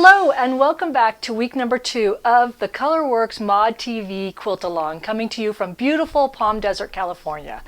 Hello and welcome back to week number 2 of the Colourwerx ModTV QuiltAlong, coming to you from beautiful Palm Desert, California.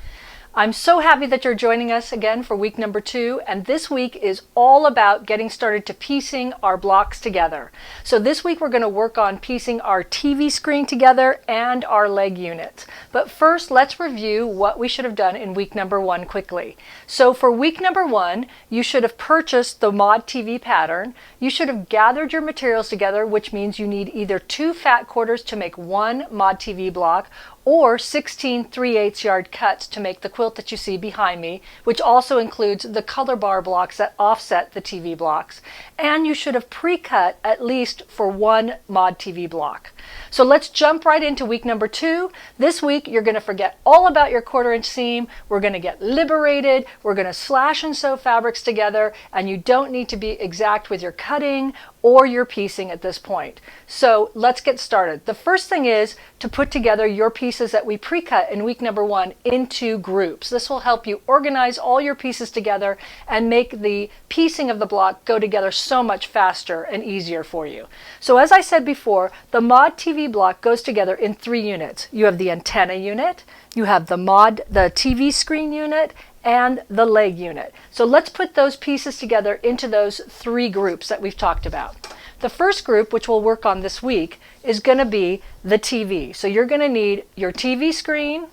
I'm so happy that you're joining us again for week number 2, and this week is all about getting started to piecing our blocks together. So this week we're going to work on piecing our TV screen together and our leg units. But first, let's review what we should have done in week number 1 quickly. So for week number 1, you should have purchased the ModTV pattern. You should have gathered your materials together, which means you need either 2 fat quarters to make 1 ModTV block, or 16 3/8 yard cuts to make the quilt that you see behind me, which also includes the color bar blocks that offset the TV blocks. And you should have pre-cut at least for 1 ModTV block. So let's jump right into week number 2. This week you're going to forget all about your 1/4 inch seam. We're going to get liberated. We're going to slash and sew fabrics together, and you don't need to be exact with your cutting or your piecing at this point. So let's get started. The first thing is to put together your pieces that we pre-cut in week number 1 into groups. This will help you organize all your pieces together and make the piecing of the block go together so much faster and easier for you. So as I said before, the ModTV block goes together in 3 units. You have the antenna unit, you have the TV screen unit, and the leg unit. So let's put those pieces together into those 3 groups that we've talked about. The first group, which we'll work on this week, is going to be the TV. So you're going to need your TV screen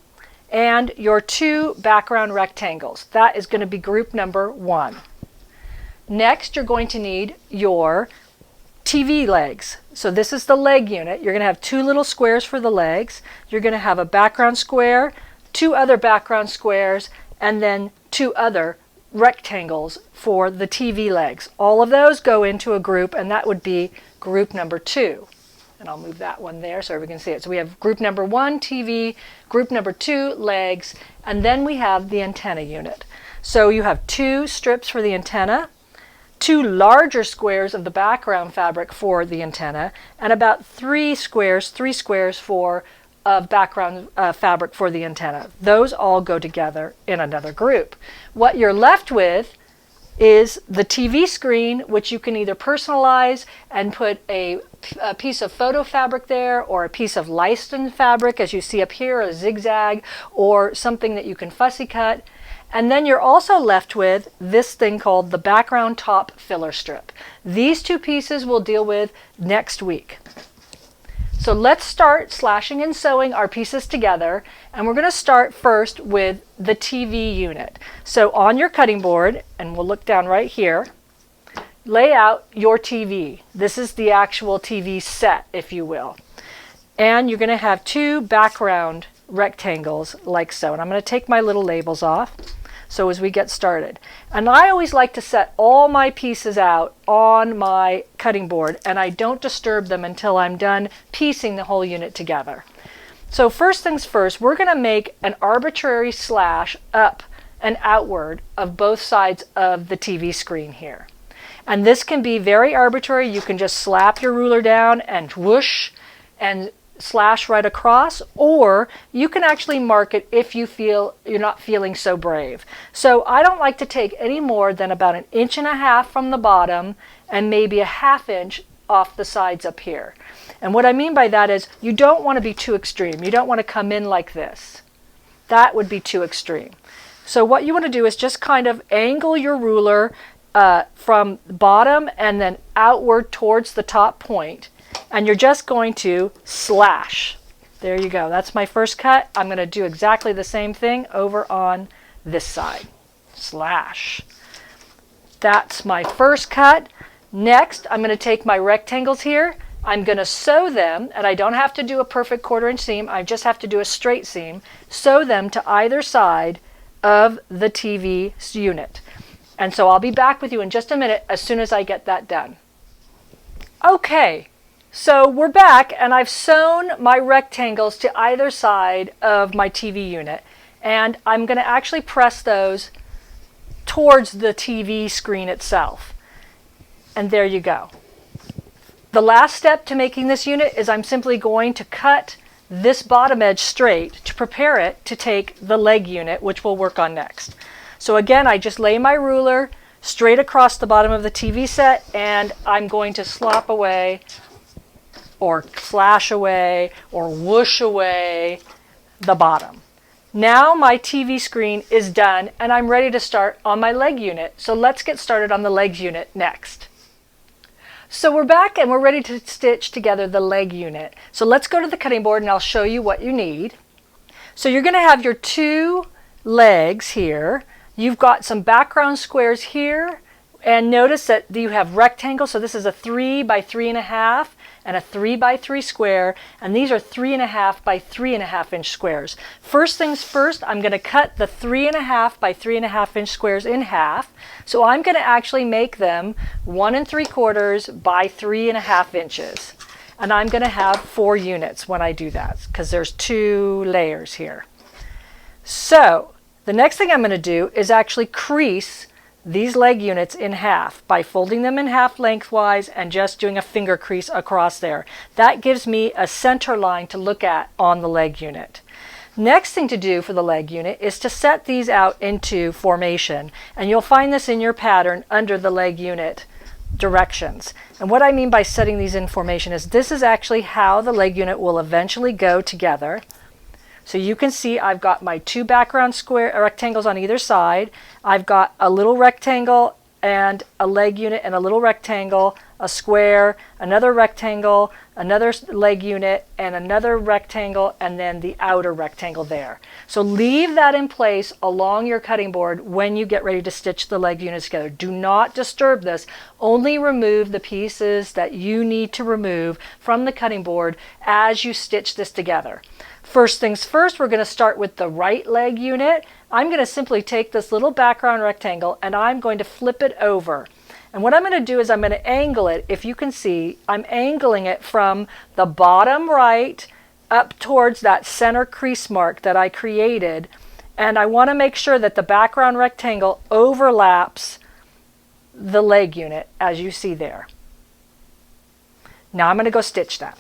and your 2 background rectangles. That is going to be group number 1. Next, you're going to need your TV legs. So this is the leg unit. You're going to have 2 little squares for the legs. You're going to have a background square, 2 other background squares, and then 2 other rectangles for the TV legs. All of those go into a group, and that would be group number 2. And I'll move that one there so everyone can see it. So we have group number 1, TV, group number 2, legs, and then we have the antenna unit. So you have 2 strips for the antenna, 2 larger squares of the background fabric for the antenna, and about 3 squares for of background fabric for the antenna. Those all go together in another group. What you're left with is the TV screen, which you can either personalize and put a piece of photo fabric there, or a piece of licensed fabric, as you see up here, a zigzag, or something that you can fussy cut. And then you're also left with this thing called the background top filler strip. These 2 pieces we'll deal with next week. So let's start slashing and sewing our pieces together, and we're going to start first with the TV unit. So on your cutting board, and we'll look down right here, lay out your TV. This is the actual TV set, if you will. And you're going to have 2 background rectangles like so. And I'm going to take my little labels off so as we get started. And I always like to set all my pieces out on my cutting board, and I don't disturb them until I'm done piecing the whole unit together. So first things first, we're going to make an arbitrary slash up and outward of both sides of the TV screen here. And this can be very arbitrary. You can just slap your ruler down and whoosh and slash right across, or you can actually mark it if you feel you're not feeling so brave. So I don't like to take any more than about 1.5 inches from the bottom and maybe 1/2 inch off the sides up here. And what I mean by that is you don't want to be too extreme. You don't want to come in like this. That would be too extreme. So what you want to do is just kind of angle your ruler from bottom and then outward towards the top point. And you're just going to slash. There you go. That's my first cut. I'm going to do exactly the same thing over on this side. Slash. That's my first cut. Next, I'm going to take my rectangles here. I'm going to sew them, and I don't have to do a perfect 1/4 inch seam. I just have to do a straight seam. Sew them to either side of the TV unit. And so I'll be back with you in just a minute as soon as I get that done. Okay. So we're back, and I've sewn my rectangles to either side of my TV unit, and I'm going to actually press those towards the TV screen itself. And there you go. The last step to making this unit is I'm simply going to cut this bottom edge straight to prepare it to take the leg unit, which we'll work on next. So again, I just lay my rular straight across the bottom of the TV set, and I'm going to slop away or flash away or whoosh away the bottom. Now my TV screen is done and I'm ready to start on my leg unit. So let's get started on the legs unit next. So we're back and we're ready to stitch together the leg unit. So let's go to the cutting board and I'll show you what you need. So you're going to have your 2 legs here. You've got some background squares here, and notice that you have rectangles. So this is a 3 by 3.5 and a 3 by 3 square, and these are 3.5 by 3.5 inch squares. First things first, I'm going to cut the 3.5 by 3.5 inch squares in half. So I'm going to actually make them 1 3/4 by 3.5 inches. And I'm going to have 4 units when I do that because there's 2 layers here. So the next thing I'm going to do is actually crease these leg units in half by folding them in half lengthwise and just doing a finger crease across there. That gives me a center line to look at on the leg unit. Next thing to do for the leg unit is to set these out into formation, and you'll find this in your pattern under the leg unit directions. And what I mean by setting these in formation is this is actually how the leg unit will eventually go together. So you can see I've got my 2 background square rectangles on either side. I've got a little rectangle and a leg unit and a little rectangle, a square, another rectangle, another leg unit, and another rectangle, and then the outer rectangle there. So leave that in place along your cutting board when you get ready to stitch the leg units together. Do not disturb this. Only remove the pieces that you need to remove from the cutting board as you stitch this together. First things first, we're going to start with the right leg unit. I'm going to simply take this little background rectangle and I'm going to flip it over. And what I'm going to do is I'm going to angle it. If you can see, I'm angling it from the bottom right up towards that center crease mark that I created. And I want to make sure that the background rectangle overlaps the leg unit as you see there. Now I'm going to go stitch that.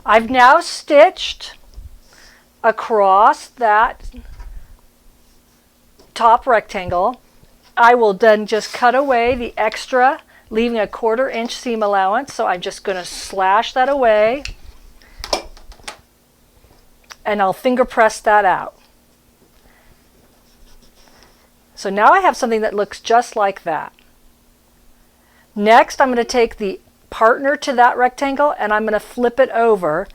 I've now stitched across that top rectangle. I will then just cut away the extra, leaving a 1/4 inch seam allowance. So I'm just going to slash that away and I'll finger press that out. So now I have something that looks just like that. Next, I'm going to take the partner to that rectangle and I'm going to flip it over.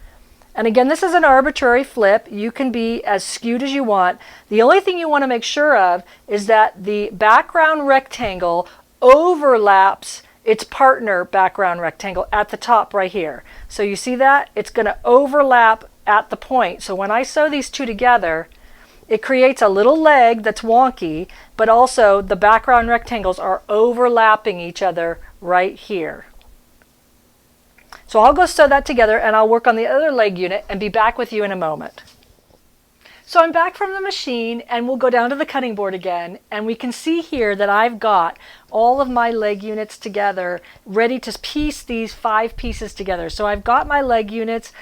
And again, this is an arbitrary flip. You can be as skewed as you want. The only thing you want to make sure of is that the background rectangle overlaps its partner background rectangle at the top right here. So you see that? It's going to overlap at the point. So when I sew these 2 together, it creates a little leg that's wonky, but also the background rectangles are overlapping each other right here. So I'll go sew that together and I'll work on the other leg unit and be back with you in a moment. So I'm back from the machine and we'll go down to the cutting board again, and we can see here that I've got all of my leg units together, ready to piece these 5 pieces together. So I've got my leg units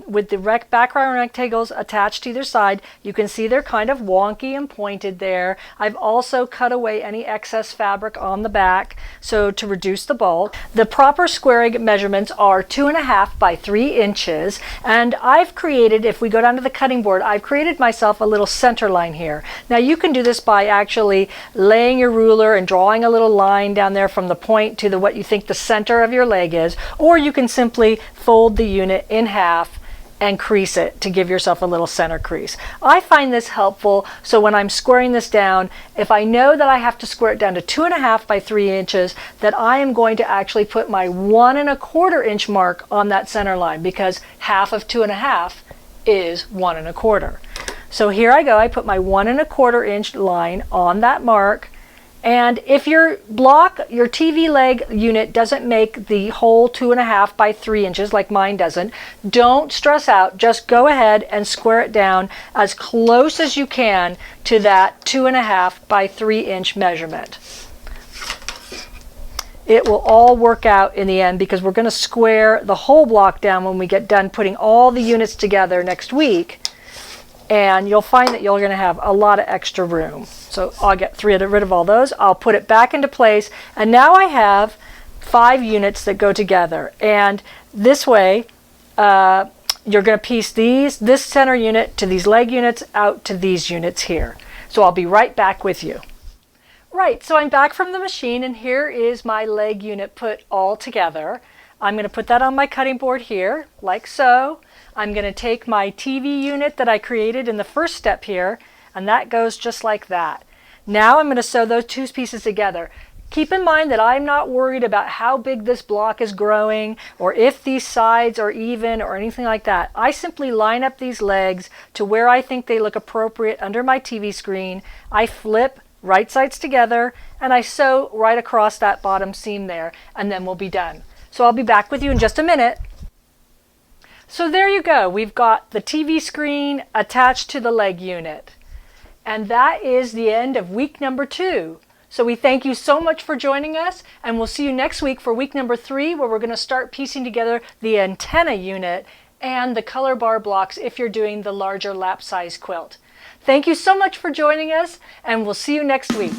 with the background rectangles attached to either side. You can see they're kind of wonky and pointed there. I've also cut away any excess fabric on the back so to reduce the bulk. The proper squaring measurements are 2.5 by 3 inches, and I've created, if we go down to the cutting board, I've created myself a little center line here. Now you can do this by actually laying your ruler and drawing a little line down there from the point to what you think the center of your leg is, or you can simply fold the unit in half and crease it to give yourself a little center crease. I find this helpful, so when I'm squaring this down, if I know that I have to square it down to 2.5 by 3 inches, that I am going to actually put my 1 1/4 inch mark on that center line, because half of 2.5 is 1 1/4. So here I go, I put my 1 1/4 inch line on that mark. And if your TV leg unit doesn't make the whole 2.5 by 3 inches like mine doesn't, don't stress out. Just go ahead and square it down as close as you can to that 2.5 by 3 inch measurement. It will all work out in the end, because we're going to square the whole block down when we get done putting all the units together next week. and you'll find that you're going to have a lot of extra room. So I'll get rid of all those. I'll put it back into place, and now I have 5 units that go together. And this way, you're going to piece this center unit to these leg units out to these units here. So I'll be right back with you. Right, so I'm back from the machine, and here is my leg unit put all together. I'm going to put that on my cutting board here, like so. I'm going to take my TV unit that I created in the first step here, and that goes just like that. Now I'm going to sew those 2 pieces together. Keep in mind that I'm not worried about how big this block is growing or if these sides are even or anything like that. I simply line up these legs to where I think they look appropriate under my TV screen. I flip right sides together and I sew right across that bottom seam there, and then we'll be done. So I'll be back with you in just a minute. So there you go. We've got the TV screen attached to the leg unit. And that is the end of week number 2. So we thank you so much for joining us, and we'll see you next week for week number 3, where we're going to start piecing together the antenna unit and the color bar blocks if you're doing the larger lap size quilt. Thank you so much for joining us, and we'll see you next week.